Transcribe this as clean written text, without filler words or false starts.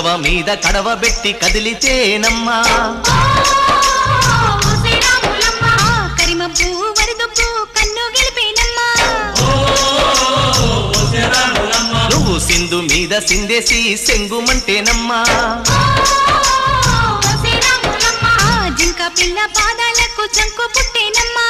నడవ మీద కడవ పెట్టి కదిలితేనమ్మా కరిమబ్బు వరదొప్పు కన్ను గెలిపేనమ్మా నువ్వు సింధు మీద సిందేసి సెంగుమంటేనమ్మా జింక పిల్ల పాదాలకు చంకు పుట్టేనమ్మా